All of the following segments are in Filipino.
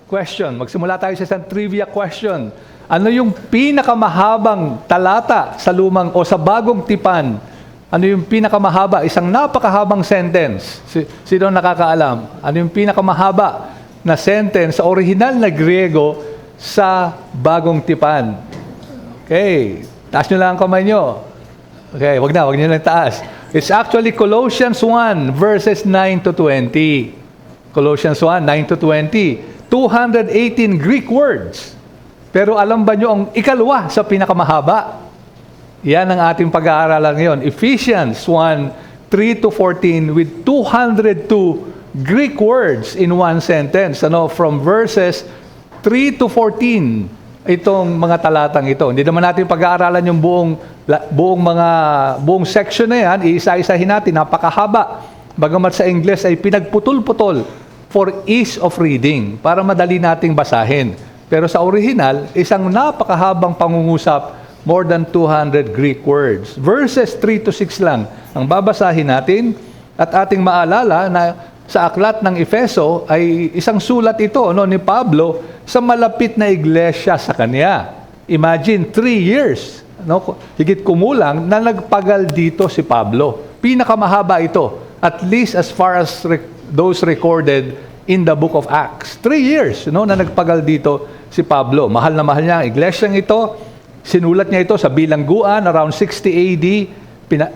question. Magsimula tayo sa isang trivia question. Ano yung pinakamahabang talata sa lumang o sa bagong tipan? Ano yung pinakamahaba? Isang napakahabang sentence. Sino nakakaalam? Ano yung pinakamahaba na sentence sa original na Griego sa bagong tipan? Okay. Taas nyo lang ang kamay nyo. Okay, wag nyo lang taas. It's actually Colossians 1, verses 9 to 20. Colossians 1, 9 to 20. 218 Greek words. Pero alam ba nyo ang ikalawa sa pinakamahaba? Yan ang ating pag-aaralan ngayon. Ephesians 1, 3 to 14 with 202 Greek words in one sentence. From verses 3 to 14. Itong mga talatang ito. Hindi naman natin pag-aaralan yung buong section na yan. Iisa-isahin natin. Napakahaba. Bagamat sa English ay pinagputol-putol for ease of reading, para madali nating basahin. Pero sa original, isang napakahabang pangungusap, more than 200 Greek words. Verses 3 to 6 lang ang babasahin natin, at ating maalala na sa aklat ng Efeso ay isang sulat ito ni Pablo sa malapit na iglesia sa kanya. Imagine, 3 years, higit kumulang, na nagpagal dito si Pablo. Pinakamahaba ito, at least as far as those recorded in the book of Acts. 3 years na nagpagal dito si Pablo. Mahal na mahal niya ang iglesyang ito. Sinulat niya ito sa bilangguan around 60 AD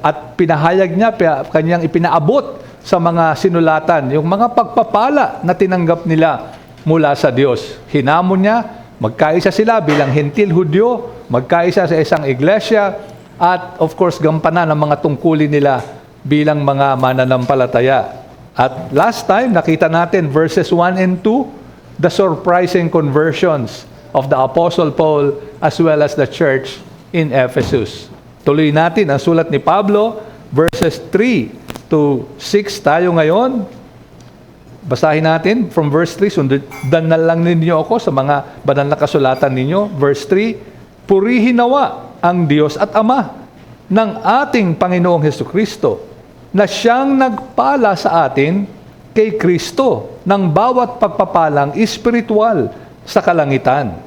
at pinahayag niya, kanyang ipinaabot sa mga sinulatan, yung mga pagpapala na tinanggap nila mula sa Diyos. Hinamon niya, magkaisa sila bilang Hentil Hudyo, magkaisa sa isang iglesia, at of course, gampanan ang mga tungkulin nila bilang mga mananampalataya. At last time, nakita natin verses 1 and 2, the surprising conversions of the Apostle Paul as well as the church in Ephesus. Tuloy natin ang sulat ni Pablo, verses 3 to 6 tayo ngayon. Basahin natin from verse 3. Sundan na lang ninyo ako sa mga banal na kasulatan ninyo. Verse 3, purihin nawa ang Diyos at Ama ng ating Panginoong Hesukristo, na siyang nagpala sa atin kay Kristo ng bawat pagpapalang espiritual sa kalangitan,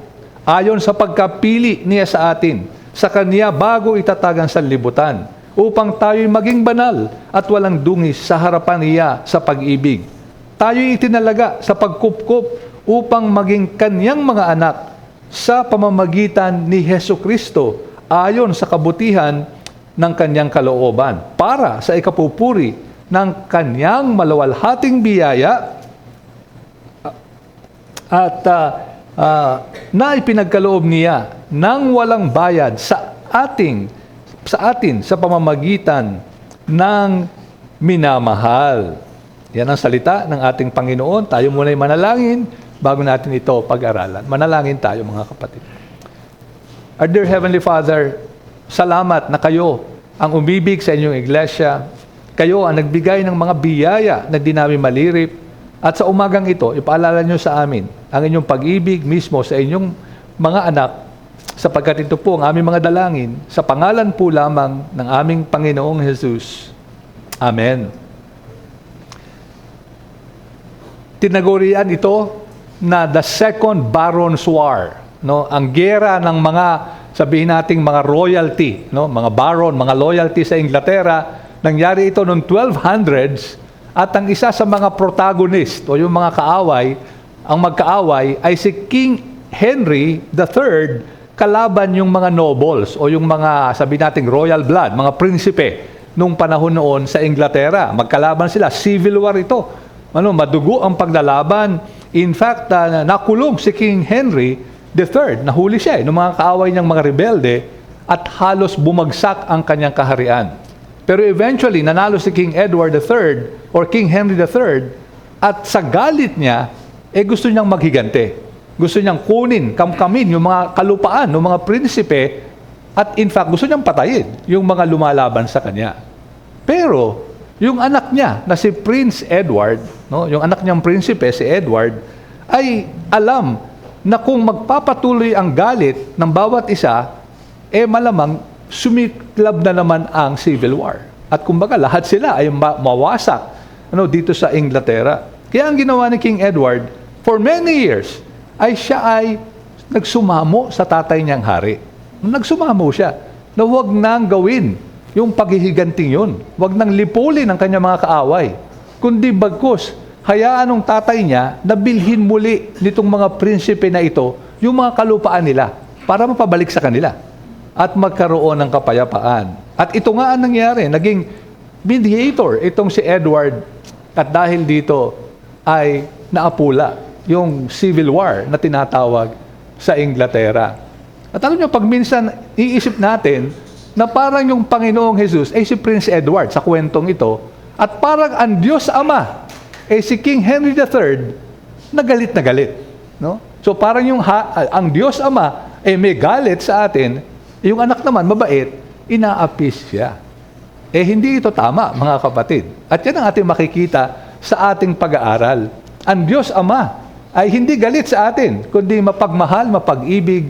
ayon sa pagkapili niya sa atin, sa Kanya bago itatag ang sanlibutan, upang tayo'y maging banal at walang dungis sa harapan niya sa pag-ibig. Tayo'y itinalaga sa pagkupkup upang maging Kanyang mga anak sa pamamagitan ni Hesukristo, ayon sa kabutihan ng Kanyang kalooban, para sa ikapupuri ng Kanyang maluwalhating biyaya at na ipinagkaloob niya ng walang bayad sa atin sa pamamagitan ng minamahal. Yan ang salita ng ating Panginoon. Tayo muna'y manalangin bago natin ito pag-aralan. Manalangin tayo, mga kapatid. Our dear Heavenly Father, salamat na kayo ang umibig sa inyong iglesia. Kayo ang nagbigay ng mga biyaya na di namin malirip. At sa umagang ito, ipaalala nyo sa amin ang inyong pag-ibig mismo sa inyong mga anak, sapagkat ito po ang aming mga dalangin sa pangalan po lamang ng aming Panginoong Jesus. Amen. Tinagurian ito na the Second Baron's War. Ang giyera ng mga, sabihin nating mga royalty, mga baron, mga loyalty sa Inglaterra. Nangyari ito noong 1200s, at ang isa sa mga protagonist o yung mga kaaway, ang magkaaway ay si King Henry III kalaban yung mga nobles o yung mga, sabihin nating royal blood, mga prinsipe nung panahon noon sa Inglaterra. Magkalaban sila, civil war ito. Madugo ang paglalaban. In fact, nakulong si King Henry III, nahuli siya ng mga kaaway niyang mga rebelde, at halos bumagsak ang kanyang kaharian. Pero eventually, nanalo si King Edward III or King Henry III, at sa galit niya, gusto niyang maghigante. Gusto niyang kunin, kamkamin yung mga kalupaan ng mga prinsipe, at in fact, gusto niyang patayin yung mga lumalaban sa kanya. Pero, yung anak niya na si Prince Edward, yung anak niyang prinsipe, si Edward, ay alam na kung magpapatuloy ang galit ng bawat isa, malamang sumiklab na naman ang Civil War. At kumbaga, lahat sila ay mawasak dito sa Inglaterra. Kaya ang ginawa ni King Edward, for many years, ay siya ay nagsumamo sa tatay niyang hari. Nagsumamo siya na huwag nang gawin yung paghihiganting yun. Huwag nang lipulin ang kanyang mga kaaway. Kundi bagkus, hayaan ng tatay niya na bilhin muli nitong mga prinsipe na ito yung mga kalupaan nila para mapabalik sa kanila at magkaroon ng kapayapaan. At ito nga ang nangyari, naging mediator itong si Edward at dahil dito ay naapula yung civil war na tinatawag sa Inglaterra. At alam niyo, pag minsan iisip natin na parang yung Panginoong Jesus ay si Prince Edward sa kwentong ito at parang ang Diyos Ama ay si King Henry III na galit na galit. No? So parang ang Diyos Ama ay may galit sa atin, yung anak naman mabait, inaapis siya. Hindi ito tama, mga kapatid. At yan ang ating makikita sa ating pag-aaral. Ang Diyos Ama ay hindi galit sa atin, kundi mapagmahal, mapag-ibig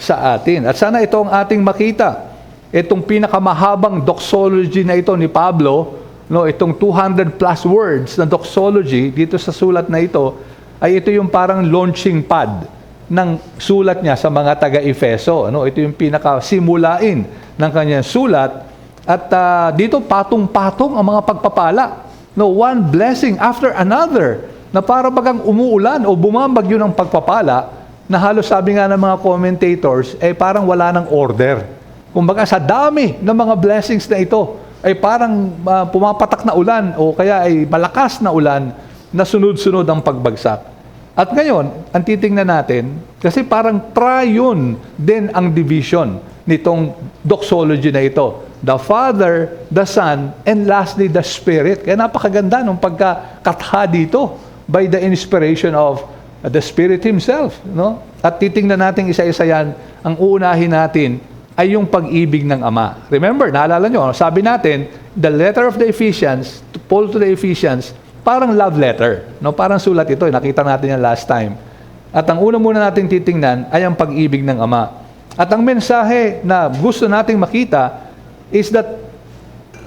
sa atin. At sana ito ang ating makita. Itong pinakamahabang doxology na ito ni Pablo, no, itong 200 plus words na doxology dito sa sulat na ito, ay ito yung parang launching pad ng sulat niya sa mga taga-Efeso. Ano? Ito yung pinakasimulain ng kanyang sulat. At dito patong-patong ang mga pagpapala. No, one blessing after another na para bagang umuulan o bumabagyo ng pagpapala na halos sabi nga ng mga commentators, parang wala ng order. Kumbaga sa dami ng mga blessings na ito, ay parang pumapatak na ulan o kaya ay malakas na ulan na sunod-sunod ang pagbagsak. At ngayon, ang titingnan natin, kasi parang triune din ang division nitong doxology na ito. The Father, the Son, and lastly, the Spirit. Kaya napakaganda ng pagkakatha dito by the inspiration of the Spirit Himself. No? At titingnan natin isa-isa yan. Ang uunahin natin ay yung pag-ibig ng Ama. Remember, naalala nyo, sabi natin, the letter of the Ephesians, Paul to the Ephesians, parang love letter. No? Parang sulat ito. Nakita natin yan last time. At ang una muna natin titingnan ay ang pag-ibig ng Ama. At ang mensahe na gusto nating makita is that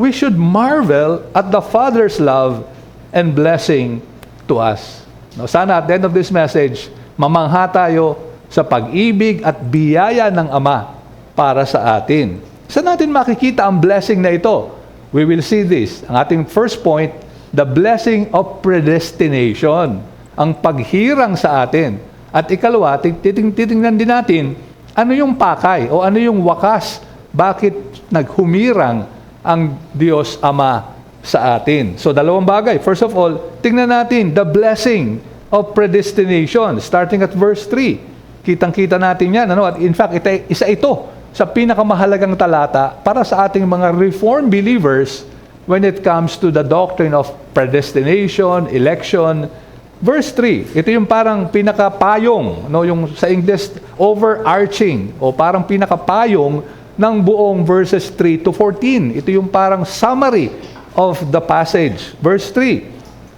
we should marvel at the Father's love and blessing to us. No, sana at the end of this message, mamangha tayo sa pag-ibig at biyaya ng Ama para sa atin. Saan natin makikita ang blessing na ito? We will see this. Ang ating first point, the blessing of predestination. Ang paghirang sa atin. At ikalawa, titingnan din natin, ano yung pakay o ano yung wakas? Bakit naghumirang ang Diyos Ama sa atin? So, dalawang bagay. First of all, tingnan natin the blessing of predestination. Starting at verse 3. Kitang-kita natin yan. Ano? At in fact, isa ito sa pinakamahalagang talata para sa ating mga Reformed believers when it comes to the doctrine of predestination, election. Verse 3, ito yung parang pinakapayong, no, yung sa English, overarching, o parang pinakapayong ng buong verses 3 to 14. Ito yung parang summary of the passage. Verse 3,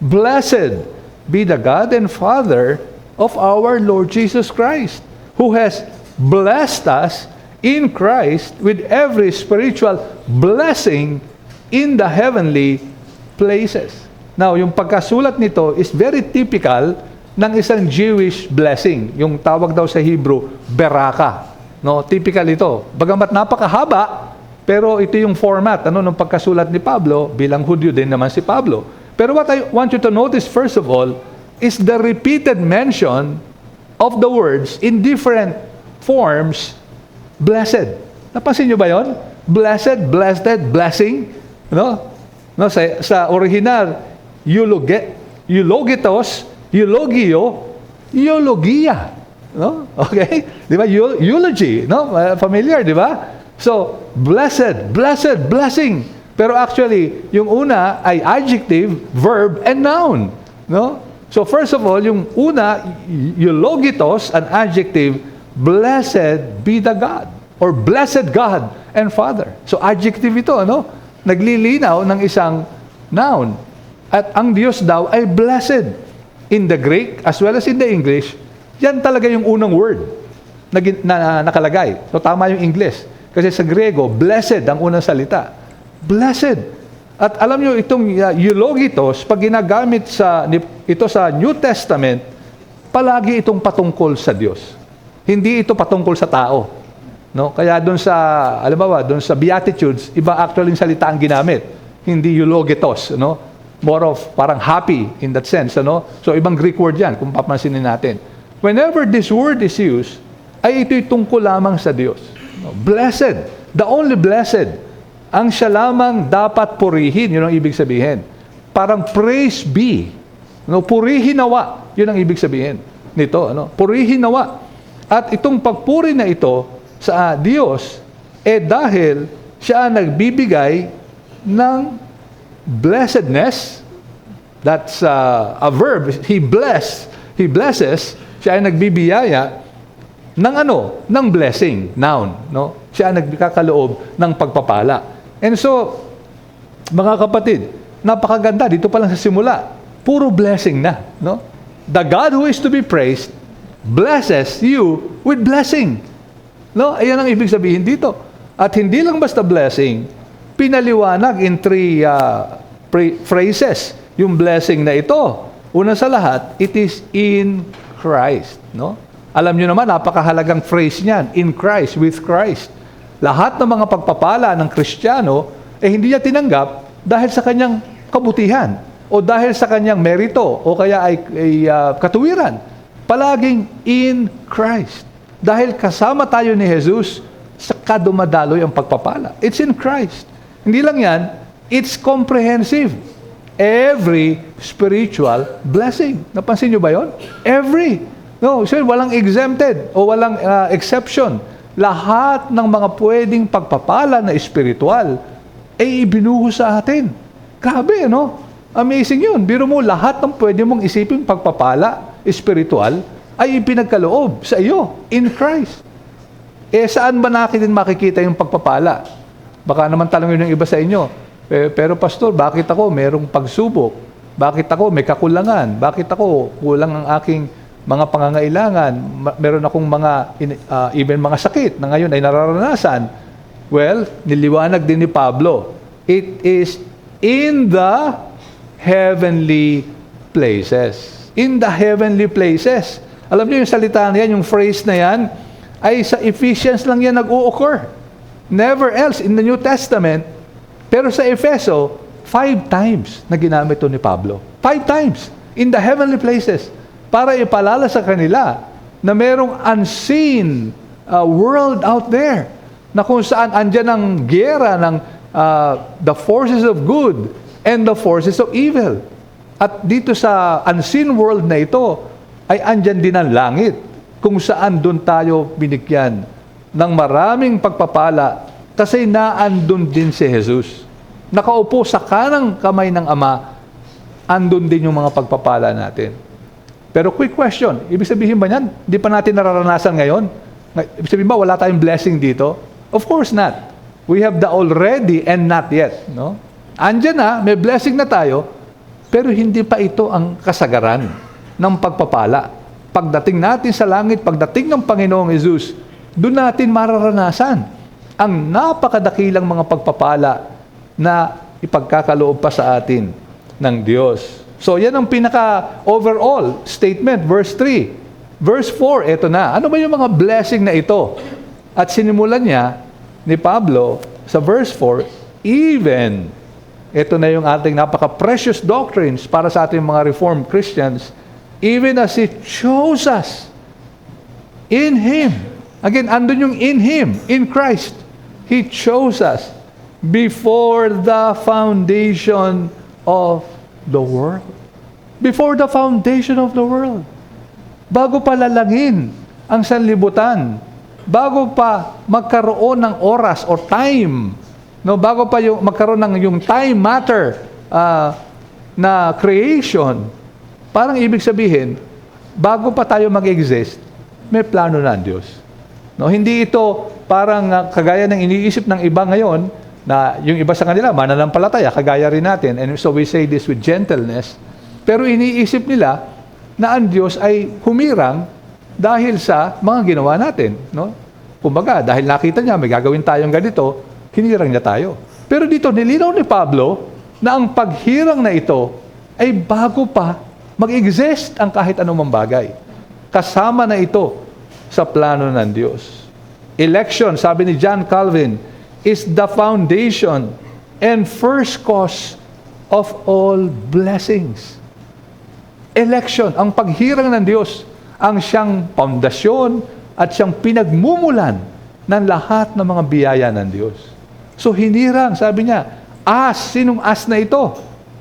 Blessed be the God and Father of our Lord Jesus Christ, who has blessed us in Christ with every spiritual blessing in the heavenly places. Now, yung pagkasulat nito is very typical ng isang Jewish blessing. Yung tawag daw sa Hebrew, beraka. No, typical ito. Bagamat napakahaba, pero ito yung format ng pagkasulat ni Pablo, bilang Hudyo din naman si Pablo. Pero what I want you to notice first of all is the repeated mention of the words in different forms, blessed. Napansin nyo ba yon? Blessed, blessed, blessing. No? No, sa original, eulogitos, eulogio, eulogia. No? Okay? Di ba? Eulogy. No? Familiar, di ba? So, blessed, blessed, blessing. Pero actually, yung una ay adjective, verb, and noun. No? So, first of all, yung una, eulogitos, an adjective, blessed be the God. Or blessed God and Father. So, adjective ito, ano? Naglilinaw ng isang noun. At ang Diyos daw ay blessed. In the Greek, as well as in the English, yan talaga yung unang word na nakalagay. So tama yung English. Kasi sa Grego, blessed ang unang salita. Blessed. At alam nyo, itong eulogitos, pag ginagamit ito sa New Testament, palagi itong patungkol sa Diyos. Hindi ito patungkol sa tao. No? Kaya doon sa, alam mo ba, doon sa Beatitudes, iba actually yung salita ang ginamit. Hindi eulogetos, no? More of parang happy in that sense, ano? So ibang Greek word 'yan kung papansinin natin. Whenever this word is used, ay ito'y tungkol lamang sa Diyos. No? Blessed, the only blessed. Ang siya lamang dapat purihin, 'yun ang ibig sabihin. Parang praise be. No, purihin nawa, 'yun ang ibig sabihin nito, ano? Purihin nawa. At itong pagpuri na ito sa Diyos, dahil siya ang nagbibigay ng blessedness. That's a verb. He blesses. Siya ay nagbibiyaya ng ano? Ng blessing. Noun. No? Siya ang nagkakaloob ng pagpapala. And so, mga kapatid, napakaganda. Dito pa lang sa simula. Puro blessing na. No? The God who is to be praised blesses you with blessing. No? Ayan ang ibig sabihin dito. At hindi lang basta blessing, pinaliwanag in three phrases yung blessing na ito. Una sa lahat, it is in Christ. No? Alam nyo naman, napakahalagang phrase niyan, in Christ, with Christ. Lahat ng mga pagpapala ng Kristiyano, hindi niya tinanggap dahil sa kanyang kabutihan o dahil sa kanyang merito o kaya ay katuwiran. Palaging in Christ. Dahil kasama tayo ni Jesus, saka dumadaloy ang pagpapala. It's in Christ. Hindi lang yan, it's comprehensive. Every spiritual blessing. Napansin nyo ba yun? Every. No, so walang exempted o walang exception. Lahat ng mga pwedeng pagpapala na espiritual ay ibinuhos sa atin. Grabe, no? Amazing yun. Biro mo, lahat ng pwede mong isipin pagpapala espiritual ay ipinagkaloob sa iyo in Christ. Saan ba natin makikita yung pagpapala? Baka naman talangin ng iba sa inyo. Pero pastor, bakit ako merong pagsubok? Bakit ako may kakulangan? Bakit ako kulang ang aking mga pangangailangan? Meron akong mga even mga sakit na ngayon ay nararanasan. Well, niliwanag din ni Pablo. It is in the heavenly places. In the heavenly places. Alam niyo yung salita na yan, yung phrase na yan, ay sa Ephesians lang yan nag-o-occur. Never else in the New Testament. Pero sa Efeso, 5 times na ginamit ito ni Pablo. 5 times in the heavenly places para ipalala sa kanila na merong unseen world out there na kung saan andyan ang giyera ng the forces of good and the forces of evil. At dito sa unseen world na ito, ay andyan din ang langit, kung saan doon tayo binigyan ng maraming pagpapala kasi naandun din si Jesus. Nakaupo sa kanang kamay ng Ama, andun din yung mga pagpapala natin. Pero quick question, ibig sabihin ba yan? Hindi pa natin nararanasan ngayon? Ibig sabihin ba wala tayong blessing dito? Of course not. We have the already and not yet. No? Andyan na, may blessing na tayo, pero hindi pa ito ang kasagaran ng pagpapala. Pagdating natin sa langit, pagdating ng Panginoong Jesus, doon natin mararanasan ang napakadakilang mga pagpapala na ipagkakaloob pa sa atin ng Diyos. So, yan ang pinaka-overall statement, verse 3. Verse 4, eto na. Ano ba yung mga blessing na ito? At sinimulan niya ni Pablo sa verse 4, even, ito na yung ating napaka-precious doctrines para sa ating mga Reformed Christians, even as He chose us in Him. Again, andun yung in Him, in Christ. He chose us before the foundation of the world. Before the foundation of the world. Bago pa lalangin ang sanlibutan, bago pa magkaroon ng oras or time, no, bago pa yung magkaroon ng yung time matter na creation, parang ibig sabihin, bago pa tayo mag-exist, may plano na ang Diyos. No, hindi ito parang kagaya ng iniisip ng iba ngayon, na yung iba sa kanila, mananampalataya, kagaya rin natin. And so we say this with gentleness. Pero iniisip nila na ang Diyos ay humirang dahil sa mga ginawa natin. No? Kumbaga, dahil nakita niya, may gagawin tayong ganito, hinirang niya tayo. Pero dito, nilinaw ni Pablo na ang paghirang na ito ay bago pa mag-exist ang kahit anumang bagay. Kasama na ito sa plano ng Diyos. Election, sabi ni John Calvin, is the foundation and first cause of all blessings. Election, ang paghirang ng Diyos, ang siyang pundasyon at siyang pinagmumulan ng lahat ng mga biyaya ng Diyos. So hinirang, sabi niya, sinong as na ito?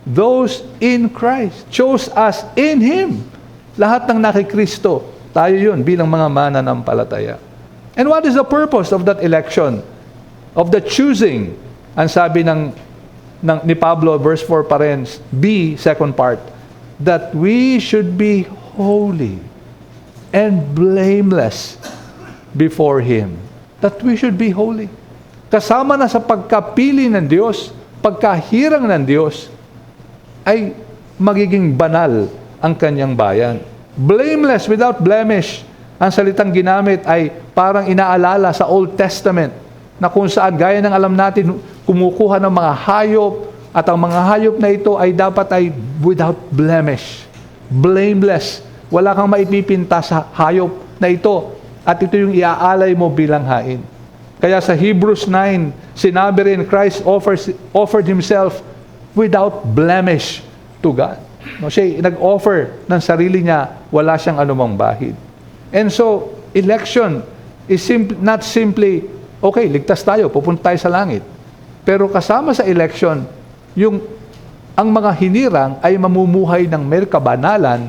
Those in Christ, chose us in Him. Lahat ng nakikristo, tayo yun bilang mga mananampalataya. And what is the purpose of that election? Of the choosing? Ang sabi ni Pablo, verse 4 pa rin, B, second part, that we should be holy and blameless before Him. That we should be holy. Kasama na sa pagkapili ng Diyos, pagkahirang ng Diyos, ay magiging banal ang kanyang bayan. Blameless, without blemish. Ang salitang ginamit ay parang inaalala sa Old Testament na kung saan, gaya ng alam natin, kumukuha ng mga hayop at ang mga hayop na ito ay dapat ay without blemish. Blameless. Wala kang maipipinta sa hayop na ito at ito yung iaalay mo bilang hain. Kaya sa Hebrews 9, sinabi rin, Christ offered Himself without blemish to God. No, siya nag-offer ng sarili niya, wala siyang anumang bahid. And so, election is not simply, okay, ligtas tayo, pupunta tayo sa langit. Pero kasama sa election, ang mga hinirang ay mamumuhay ng may kabanalan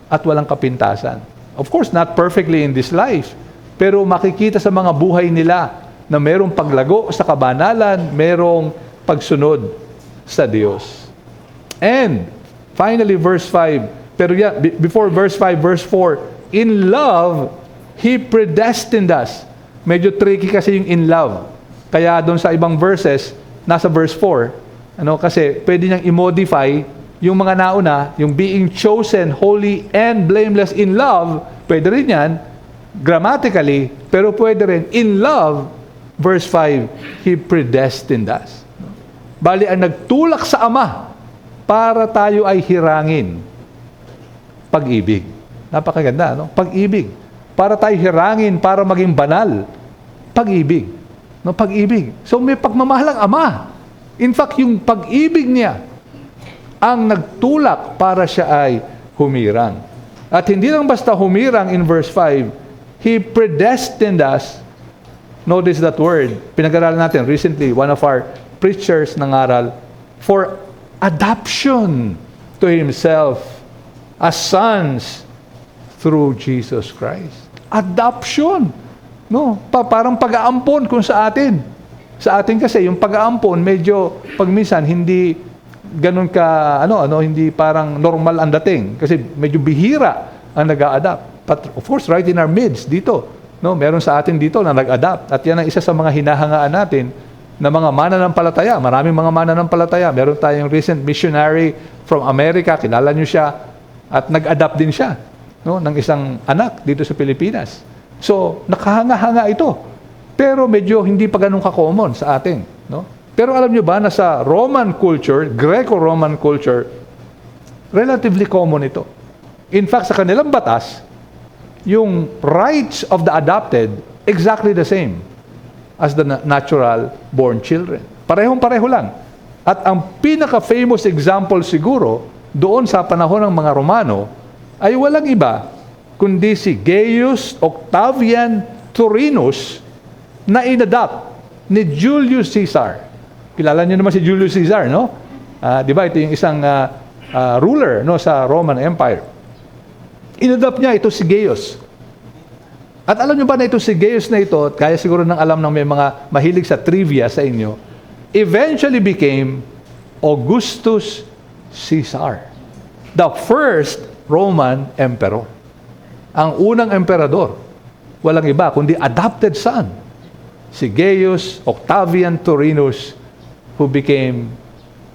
at walang kapintasan. Of course, not perfectly in this life, pero makikita sa mga buhay nila na mayroong paglago sa kabanalan, mayroong pagsunod sa Diyos. And finally, verse 5. Pero before verse 5, verse 4, in love, He predestined us. Medyo tricky kasi yung in love. Kaya doon sa ibang verses, nasa verse 4, kasi pwede niyang i-modify yung mga nauna, yung being chosen, holy, and blameless in love, pwede rin yan, grammatically, pero pwede rin, in love, verse 5, He predestined us. Bali, ang nagtulak sa Ama para tayo ay hirangin. Pag-ibig. Napakaganda, no? Pag-ibig. Para tayo hirangin, para maging banal. Pag-ibig. No, pag-ibig. So may pagmamahal ang Ama. In fact, yung pag-ibig niya ang nagtulak para siya ay humirang. At hindi lang basta humirang in verse 5, He predestined us. Notice that word. Pinag-aralan natin recently, one of our preachers nangaral, for adoption to Himself as sons through Jesus Christ. Adoption. No, parang pag-aampon kung sa atin. Sa atin kasi yung pag-aampon medyo pagminsan hindi ganun ka hindi parang normal ang dating kasi medyo bihira ang nag-a-adapt. But of course right in our midst dito, no, meron sa atin dito na nag-adapt at yan ang isa sa mga hinahangaan natin na mga mananampalataya. Maraming mga mananampalataya. Meron tayong recent missionary from America, kilala niyo siya at nag-adapt din siya, no, ng isang anak dito sa Pilipinas. So, nakahanga-hanga ito. Pero medyo hindi pa ganun ka-common sa atin. No? Pero alam nyo ba na sa Roman culture, Greco-Roman culture, relatively common ito. In fact, sa kanilang batas, yung rights of the adopted, exactly the same as the natural-born children. Parehong-pareho lang. At ang pinaka-famous example siguro, doon sa panahon ng mga Romano, ay walang iba, kundi si Gaius Octavian Turinus, na inadopt ni Julius Caesar. Kilala niyo naman si Julius Caesar, no? Di ba? Ito yung isang ruler, no, sa Roman Empire. Inadopt niya ito si Gaius. At alam niyo ba na ito si Gaius na ito, kaya siguro nang alam ng may mga mahilig sa trivia sa inyo, eventually became Augustus Caesar, the first Roman emperor. Ang unang emperador, walang iba kundi adopted son, si Gaius Octavian Turinus, who became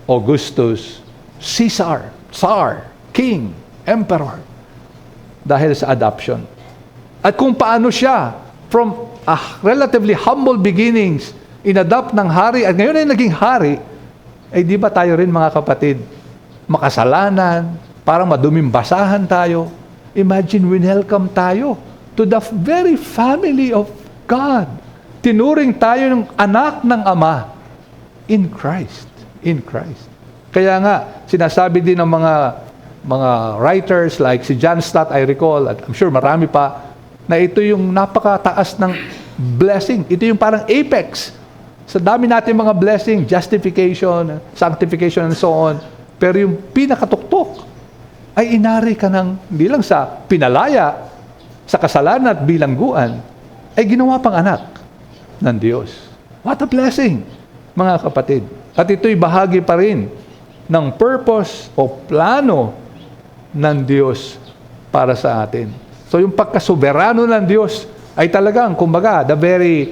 Augustus Caesar, Tsar, King, Emperor, dahil sa adoption. At kung paano siya, from a relatively humble beginnings, inadopt ng hari, at ngayon ay naging hari, ay di ba tayo rin mga kapatid, makasalanan, parang maduming basahan tayo, Imagine, winelcome tayo to the very family of God. Tinuring tayo ng anak ng Ama in Christ. In Christ. Kaya nga, sinasabi din ng mga writers like si John Stott, I recall, at I'm sure marami pa, na ito yung napakataas ng blessing. Ito yung parang apex. Sa dami natin mga blessing, justification, sanctification, and so on. Pero yung pinakatuktok ay inari ka ng, hindi lang sa pinalaya, sa kasalanan at bilangguan, ay ginawa pang anak ng Diyos. What a blessing, mga kapatid. At ito'y bahagi pa rin ng purpose o plano ng Diyos para sa atin. So yung pagkasoberano ng Diyos ay talagang, kumbaga, the very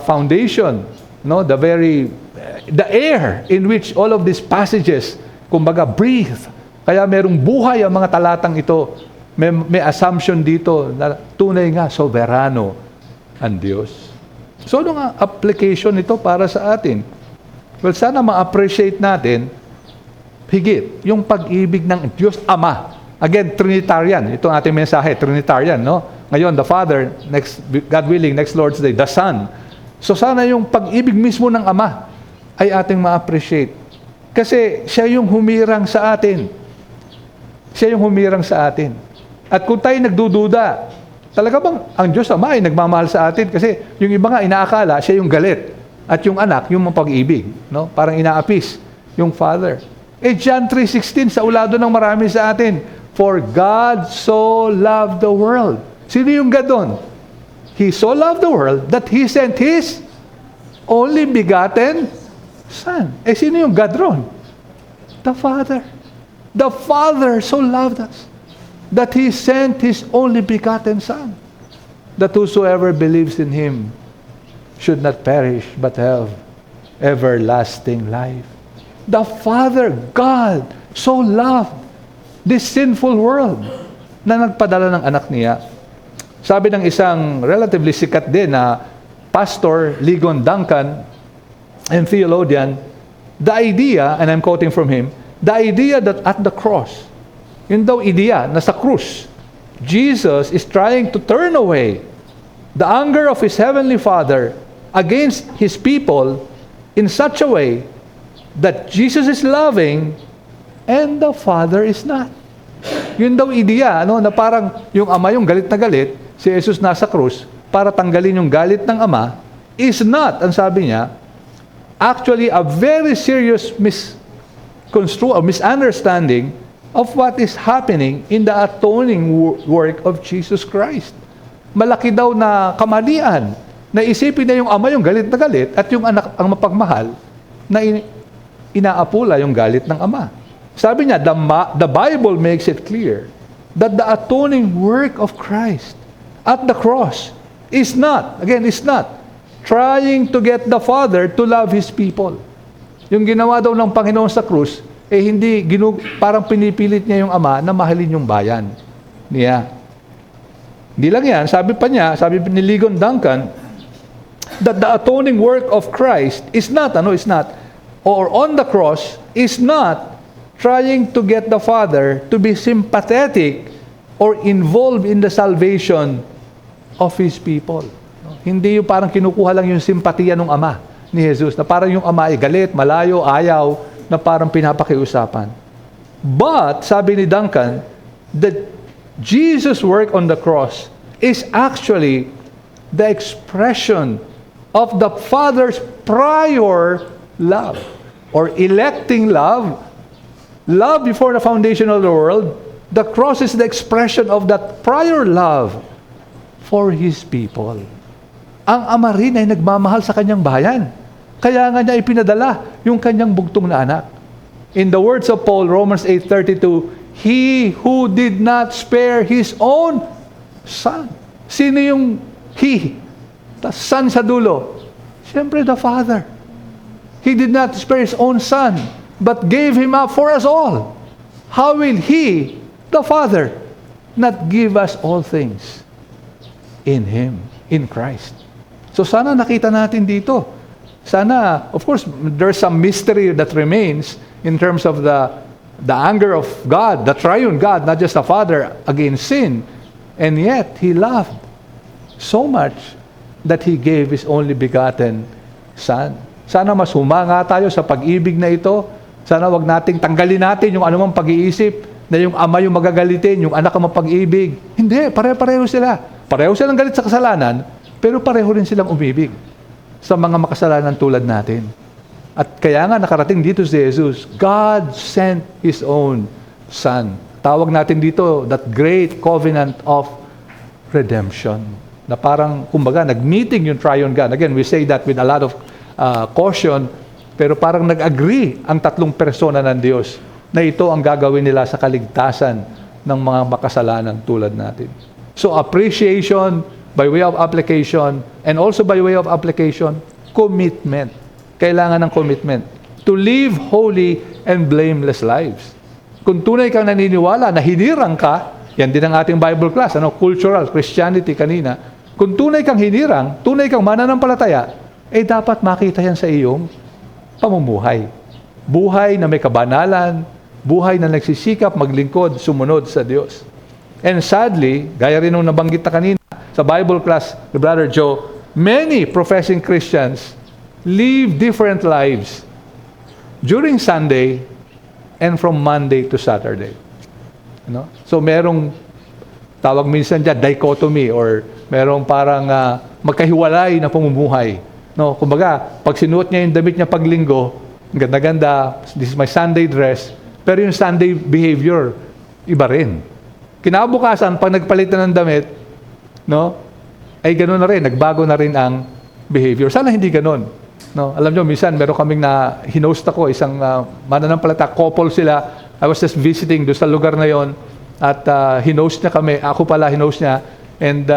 foundation, no, the air in which all of these passages, kumbaga, breathe. Kaya merong buhay ang mga talatang ito. May assumption dito na tunay nga soberano ang Diyos. So ano nga application nito para sa atin? Well, sana ma-appreciate natin higit yung pag-ibig ng Diyos Ama. Again, Trinitarian. Ito ang ating mensahe, Trinitarian, no? Ngayon, the Father, God willing, next Lord's Day, the Son. So sana yung pag-ibig mismo ng Ama ay ating ma-appreciate. Kasi siya yung humirang sa atin. Siya yung humirang sa atin. At kung tayo nagdududa, talaga bang ang Diyos Ama ay nagmamahal sa atin? Kasi yung iba nga inaakala, siya yung galit. At yung anak, yung pag-ibig. No? Parang inaapis yung Father. John 3:16, sa ulado ng marami sa atin, for God so loved the world. Sino yung God doon? He so loved the world that He sent His only begotten Son. Sino yung God ron? The Father. The Father so loved us that He sent His only begotten Son, that whosoever believes in Him should not perish but have everlasting life. The Father, God, so loved this sinful world na nagpadala ng anak niya. Sabi ng isang relatively sikat din na pastor, Ligon Duncan, and theologian, the idea, and I'm quoting from him, the idea that at the cross, yun daw idea, na sa krus, Jesus is trying to turn away the anger of His Heavenly Father against His people in such a way that Jesus is loving and the Father is not. Yun daw ideya, na parang yung Ama yung galit na galit, si Jesus nasa krus, para tanggalin yung galit ng Ama, is not, ang sabi niya, actually a very serious misunderstanding of what is happening in the atoning work of Jesus Christ. Malaki daw na kamalian. Naisipin na yung Ama yung galit na galit at yung anak ang mapagmahal na inaapula yung galit ng Ama. Sabi niya, the Bible makes it clear that the atoning work of Christ at the cross is not trying to get the Father to love His people. Yung ginawa daw ng Panginoon sa krus, hindi parang pinipilit niya yung Ama na mahalin yung bayan niya. Hindi lang yan, sabi ni Ligon Duncan, that the atoning work of Christ is not, or on the cross, is not trying to get the Father to be sympathetic or involved in the salvation of His people. Hindi yung parang kinukuha lang yung simpatiya ng Ama ni Jesus, na parang yung Ama ay galit, malayo, ayaw, na parang pinapakiusapan. But, sabi ni Duncan, that Jesus' work on the cross is actually the expression of the Father's prior love, or electing love before the foundation of the world. The cross is the expression of that prior love for His people. Ang Ama rin ay nagmamahal sa kanyang bayan. Kaya nga niya ipinadala yung kanyang bugtong na anak. In the words of Paul, Romans 8:32, He who did not spare His own Son. Sino yung He? The Son sa dulo. Siyempre, the Father. He did not spare His own Son, but gave Him up for us all. How will He, the Father, not give us all things in Him, in Christ? So sana nakita natin dito. Sana, of course, there's some mystery that remains in terms of the the anger of God, the triune God, not just the Father, against sin. And yet, He loved so much that He gave His only begotten Son. Sana mas humanga tayo sa pag-ibig na ito. Sana wag nating tanggalin natin yung anumang pag-iisip na yung ama yung magagalitin, yung anak ang mapag-ibig. Hindi, pare-pareho sila. Pareho silang galit sa kasalanan, pero pareho rin silang umibig sa mga makasalanan tulad natin. At kaya nga nakarating dito si Jesus, God sent His own Son. Tawag natin dito, that great covenant of redemption. Na parang, kumbaga, nag-meeting yung triune God. Again, we say that with a lot of caution, pero parang nag-agree ang tatlong persona ng Diyos na ito ang gagawin nila sa kaligtasan ng mga makasalanan tulad natin. So, appreciation by way of application, and also by way of application, commitment. Kailangan ng commitment to live holy and blameless lives. Kung tunay kang naniniwala na hinirang ka, yan din ang ating Bible class, cultural Christianity kanina. Kung tunay kang hinirang, tunay kang mananampalataya, dapat makita yan sa iyong pamumuhay. Buhay na may kabanalan, buhay na nagsisikap, maglingkod, sumunod sa Diyos. And sadly, gaya rin nung nabanggit na kanina sa Bible class ni Brother Joe, many professing Christians live different lives during Sunday and from Monday to Saturday. So merong tawag minsan dyan, dichotomy, or merong parang magkahiwalay na pamumuhay. Kumbaga, pag sinuot niya yung damit niya pag linggo, ganda-ganda, this is my Sunday dress, pero yung Sunday behavior, iba rin. Kinabukasan, pag nagpalit na ng damit, ay gano'n na rin, nagbago na rin ang behavior. Sana hindi gano'n. Alam nyo, minsan, meron kaming hinost ako, isang mananampalata, couple sila. I was just visiting doon sa lugar na yon, at hinost niya kami, ako pala hinost niya, and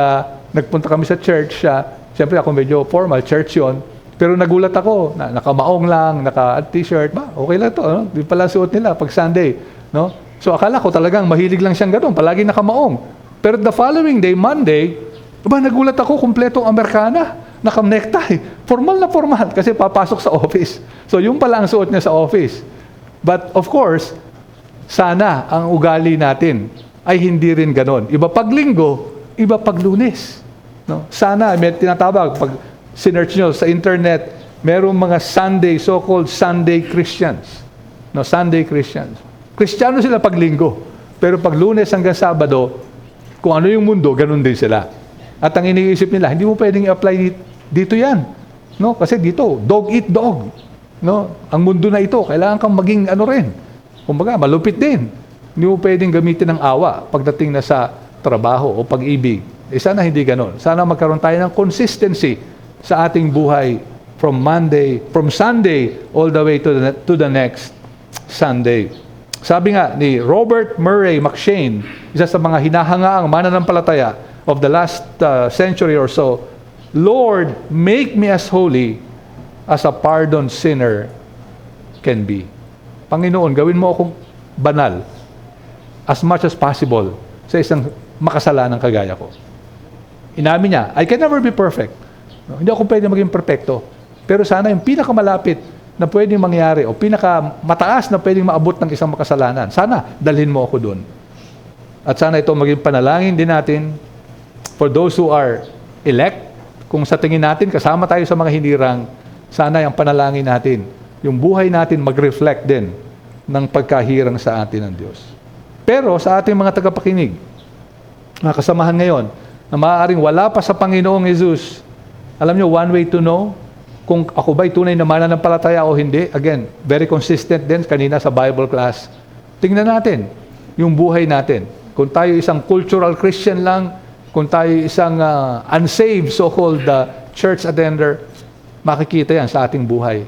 nagpunta kami sa church. Siyempre ako medyo formal, church yon. Pero nagulat ako, nakamaong lang, naka-t-shirt, okay lang to, di pala suot nila pag Sunday. So akala ko talagang mahilig lang siyang gano'n, palagi nakamaong. Pero the following day, Monday, nagulat ako, kumpletong Amerikana, naka-necktie, formal na formal, kasi papasok sa office. So yung pala ang suot niya sa office. But of course, sana ang ugali natin ay hindi rin gano'n. Iba pag Linggo, iba pag Lunes. Sana, may tinatawag, pag sinearch nyo sa internet, merong mga Sunday, so-called Sunday Christians. Sunday Christians. Kristiyano sila pag Linggo. Pero pag Lunes hanggang Sabado, kung ano yung mundo, ganun din sila. At ang iniisip nila, hindi mo pwedeng i-apply dito yan. Kasi dito, dog eat dog. Ang mundo na ito, kailangan kang maging rin. Kumbaga, malupit din. Hindi mo pwedeng gamitin ng awa pagdating na sa trabaho o pag-ibig. Sana hindi ganon. Sana magkaroon tayo ng consistency sa ating buhay from Sunday, all the way to the next Sunday. Sabi nga ni Robert Murray McCheyne, isa sa mga hinahangaang mananampalataya of the last century or so, Lord, make me as holy as a pardoned sinner can be. Panginoon, gawin mo akong banal as much as possible sa isang makasalanang kagaya ko. Inamin niya, I can never be perfect. Hindi ako pwede maging perfecto. Pero sana yung pinakamalapit na pwedeng mangyari o pinakamataas na pwedeng maabot ng isang makasalanan, sana dalhin mo ako doon. At sana ito maging panalangin din natin for those who are elect. Kung sa tingin natin, kasama tayo sa mga hinirang, sana yung panalangin natin, yung buhay natin mag-reflect din ng pagkahirang sa atin ng Diyos. Pero sa ating mga tagapakinig, mga kasamahan ngayon, na maaaring wala pa sa Panginoong Jesus, alam nyo, one way to know kung ako ba'y tunay na mananampalataya o hindi, again, very consistent din kanina sa Bible class. Tingnan natin yung buhay natin. Kung tayo isang cultural Christian lang, kung tayo isang unsaved so-called church attender, makikita yan sa ating buhay.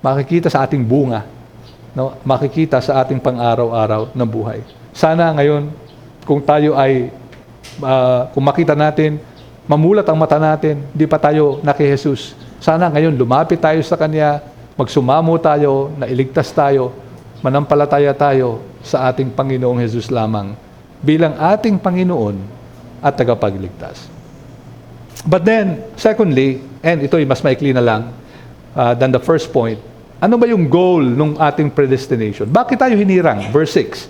Makikita sa ating bunga. Makikita sa ating pang-araw-araw na buhay. Sana ngayon, kung tayo ay kung makita natin, mamulat ang mata natin, di pa tayo na kay Jesus. Sana ngayon lumapit tayo sa Kanya, magsumamo tayo, nailigtas tayo, manampalataya tayo sa ating Panginoong Jesus lamang bilang ating Panginoon at tagapagligtas. But then, secondly, and ito'y mas maikli na lang than the first point, Ano ba yung goal ng ating predestination? Bakit tayo hinirang? Verse 6,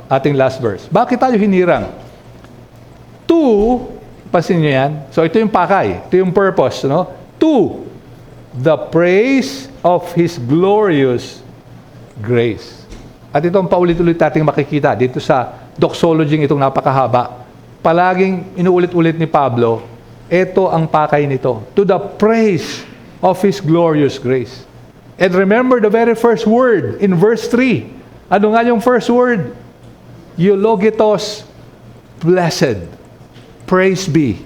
ating last verse. Bakit tayo hinirang? To, pansin niyo yan? So ito yung pakay, ito yung purpose, no? To the praise of His glorious grace. At itong paulit-ulit nating makikita dito sa doxology itong napakahaba. Palaging inuulit-ulit ni Pablo, ito ang pakay nito. To the praise of His glorious grace. And remember the very first word in verse 3. Ano nga yung first word? Eulogitos, blessed. Praise be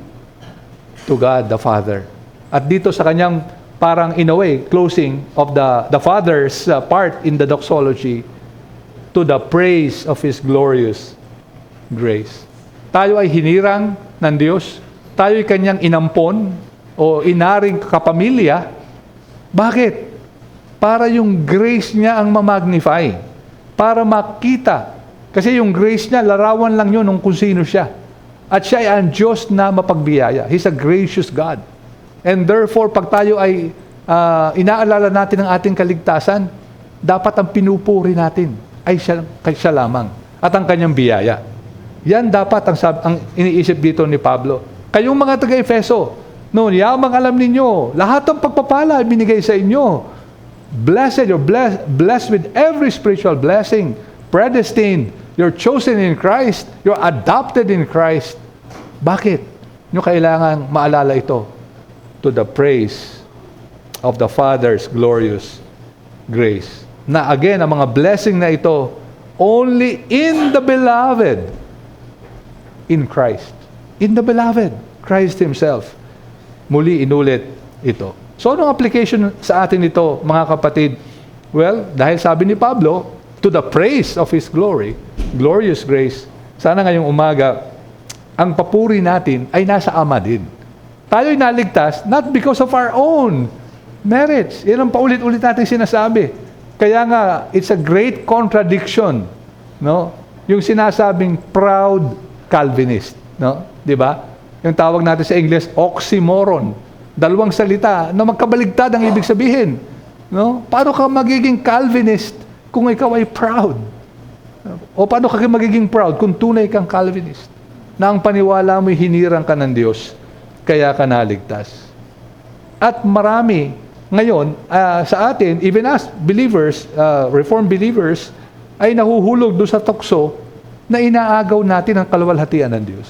to God the Father. At dito sa kanyang parang in a way, closing of the Father's part in the doxology, to the praise of His glorious grace. Tayo ay hinirang ng Diyos. Tayo ay kanyang inampon o inaring kapamilya. Bakit? Para yung grace niya ang ma-magnify. Para makita. Kasi yung grace niya, larawan lang yun kung sino siya. At siya ay ang Diyos na mapagbiyaya. He's a gracious God. And therefore, pag tayo ay inaalala natin ang ating kaligtasan, dapat ang pinupuri natin ay siya lamang at ang kanyang biyaya. Yan dapat ang iniisip dito ni Pablo. Kayong mga taga-Efeso, noon, yamang alam ninyo, lahat ng pagpapala ay binigay sa inyo. Blessed, you're blessed with every spiritual blessing, predestined, you're chosen in Christ, you're adopted in Christ. Bakit? Nyo kailangan maalala ito. To the praise of the Father's glorious grace. Na again, ang mga blessing na ito, only in the beloved, in Christ. In the beloved, Christ Himself. Muli inulit ito. So, anong application sa atin ito, mga kapatid? Well, dahil sabi ni Pablo, to the praise of His glory, glorious grace, sana ngayong umaga, ang papuri natin ay nasa Ama din. Tayo'y naligtas, not because of our own merits. Yan ang paulit-ulit natin sinasabi. Kaya nga, it's a great contradiction, no? Yung sinasabing proud Calvinist, no? 'Di ba? Yung tawag natin sa English, oxymoron. Dalawang salita na magkabaligtad ang ibig sabihin, no? Paano ka magiging Calvinist kung ikaw ay proud? O paano ka magiging proud kung tunay kang Calvinist? Na ang paniwala mo'y hinirang ka ng Diyos, kaya ka naligtas. At marami ngayon, sa atin, even as believers, Reformed believers, ay nahuhulog doon sa tukso na inaagaw natin ang kaluwalhatian ng Diyos.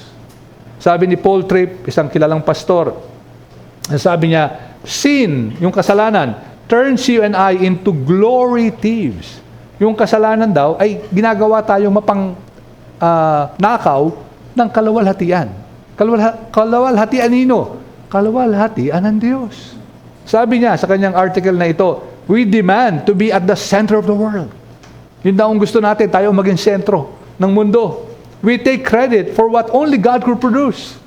Sabi ni Paul Tripp, isang kilalang pastor, sabi niya, sin, yung kasalanan, turns you and I into glory thieves. Yung kasalanan daw ay ginagawa tayong nakaw ng kaluwalhatian. Kaluwalhatian nino? Kaluwalhatian ng Diyos. Sabi niya sa kanyang article na ito, we demand to be at the center of the world. Yun daw ang gusto natin, tayo maging sentro ng mundo. We take credit for what only God could produce.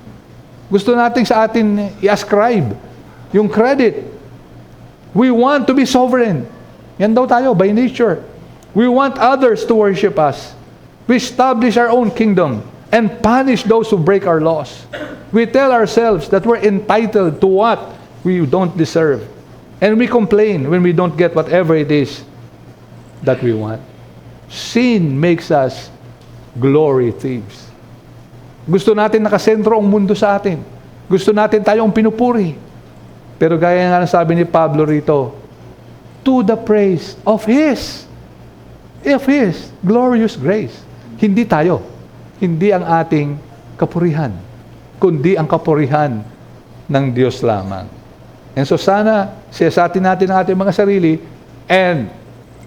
Gusto natin sa atin i-ascribe yung credit. We want to be sovereign. Yan daw tayo, by nature. We want others to worship us. We establish our own kingdom and punish those who break our laws. We tell ourselves that we're entitled to what we don't deserve. And we complain when we don't get whatever it is that we want. Sin makes us glory thieves. Gusto natin nakasentro ang mundo sa atin. Gusto natin tayong pinupuri. Pero gaya nga sabi ni Pablo rito, to the praise of His glorious grace. Hindi tayo. Hindi ang ating kapurihan. Kundi ang kapurihan ng Diyos lamang. And so sana, siyasatin natin ang ating mga sarili, and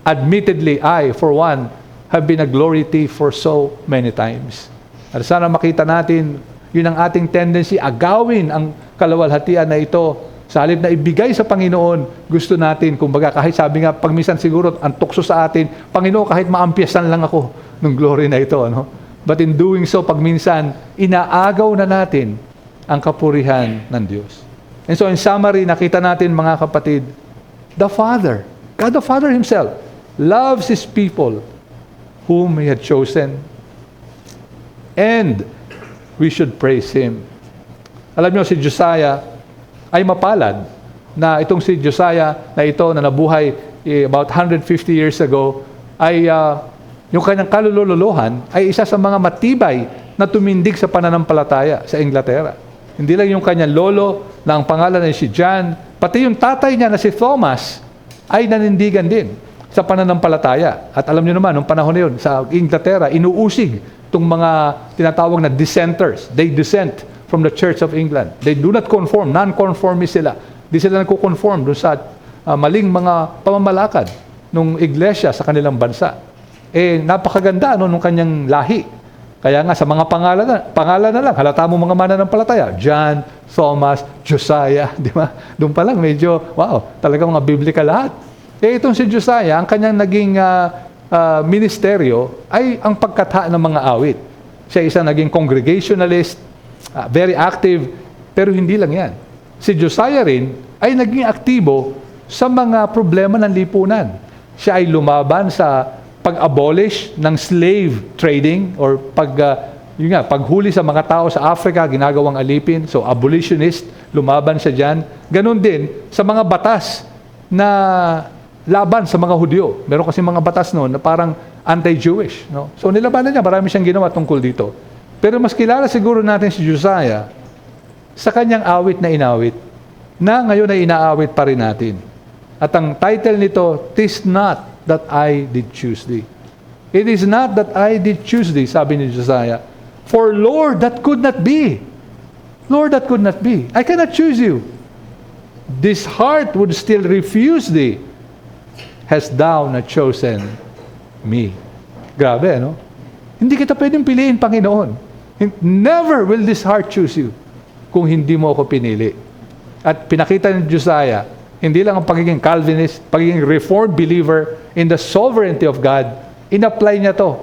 admittedly, I, for one, have been a glory thief for so many times. At sana makita natin, yun ang ating tendency, agawin ang kaluwalhatian na ito. Sa halip na ibigay sa Panginoon, gusto natin, kumbaga kahit sabi nga, pag minsan siguro ang tukso sa atin, Panginoon, kahit maampiyasan lang ako ng glory na ito. No? But in doing so, pag minsan, inaagaw na natin ang kapurihan ng Diyos. And so in summary, nakita natin mga kapatid, the Father, God the Father Himself, loves His people whom He had chosen, and we should praise Him. Alam niyo, si Josiah ay mapalad na itong si Josiah na ito na nabuhay about 150 years ago, ay yung kanyang kalululuhan ay isa sa mga matibay na tumindig sa pananampalataya sa Inglaterra. Hindi lang yung kanyang lolo na ang pangalan ay si John, pati yung tatay niya na si Thomas ay nanindigan din sa pananampalataya. At alam niyo naman, nung panahon na yun, sa Inglaterra, inuusig itong mga tinatawag na dissenters. They dissent from the Church of England. They do not conform, non-conformist sila. Di sila nagko-conform doon sa maling mga pamamalakad ng iglesia sa kanilang bansa. Napakaganda nung kanyang lahi. Kaya nga sa mga pangalan na lang, halata mo mga mananampalataya. John, Thomas, Josiah, di ba? Doon pa lang medyo, wow, talagang mga biblical lahat. Itong si Josiah, ang kanyang naging ministeryo ay ang pagkatha ng mga awit. Siya isang naging congregationalist, very active, pero hindi lang yan. Si Josiah rin ay naging aktibo sa mga problema ng lipunan. Siya ay lumaban sa pag-abolish ng slave trading or paghuli sa mga tao sa Africa, ginagawang alipin. So abolitionist, lumaban siya dyan. Ganon din sa mga batas na laban sa mga Hudyo. Meron kasi mga batas noon na parang anti-Jewish. No? So nilabanan niya, marami siyang ginawa tungkol dito. Pero mas kilala siguro natin si Josiah sa kanyang awit na inawit, na ngayon ay inaawit pa rin natin. At ang title nito, "'Tis not that I did choose thee." It is not that I did choose thee, sabi ni Josiah. For Lord, that could not be. Lord, that could not be. I cannot choose you. This heart would still refuse thee. Hast thou not chosen me? Grabe, no? Hindi kita pwedeng piliin, Panginoon. Never will this heart choose you kung hindi mo ako pinili. At pinakita ni Josiah, hindi lang ang pagiging Calvinist, pagiging Reformed believer in the sovereignty of God, in-apply niya to.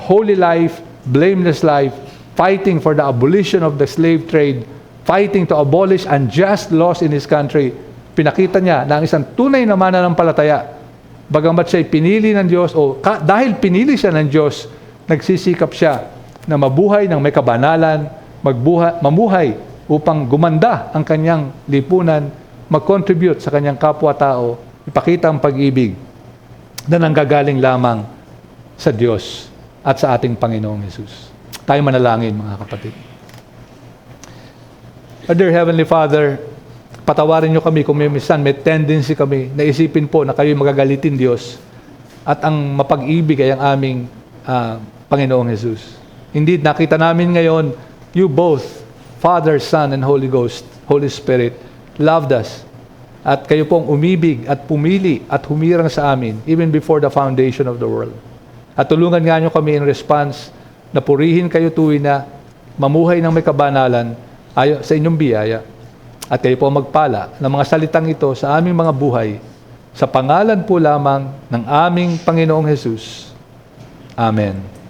Holy life, blameless life, fighting for the abolition of the slave trade, fighting to abolish unjust laws in his country. Pinakita niya na ang isang tunay na mananampalataya, bagamat siya'y pinili ng Diyos, dahil pinili siya ng Diyos, nagsisikap siya na mabuhay ng may kabanalan, mamuhay upang gumanda ang kanyang lipunan, mag-contribute sa kanyang kapwa-tao, ipakita ang pag-ibig na nanggagaling lamang sa Diyos at sa ating Panginoong Hesus. Tayo manalangin, mga kapatid. Dear Heavenly Father, patawarin niyo kami kung may tendency kami na isipin po na kayo'y magagalitin Diyos at ang mapag-ibig ay ang aming Panginoong Hesus. Indeed, nakita namin ngayon, you both, Father, Son, and Holy Ghost, Holy Spirit, loved us. At kayo pong umibig at pumili at humirang sa amin even before the foundation of the world. At tulungan nga niyo kami in response na purihin kayo tuwin na mamuhay ng may kabanalan ayon sa inyong biyaya. At kayo po magpala ng mga salitang ito sa aming mga buhay sa pangalan po lamang ng aming Panginoong Hesus. Amen.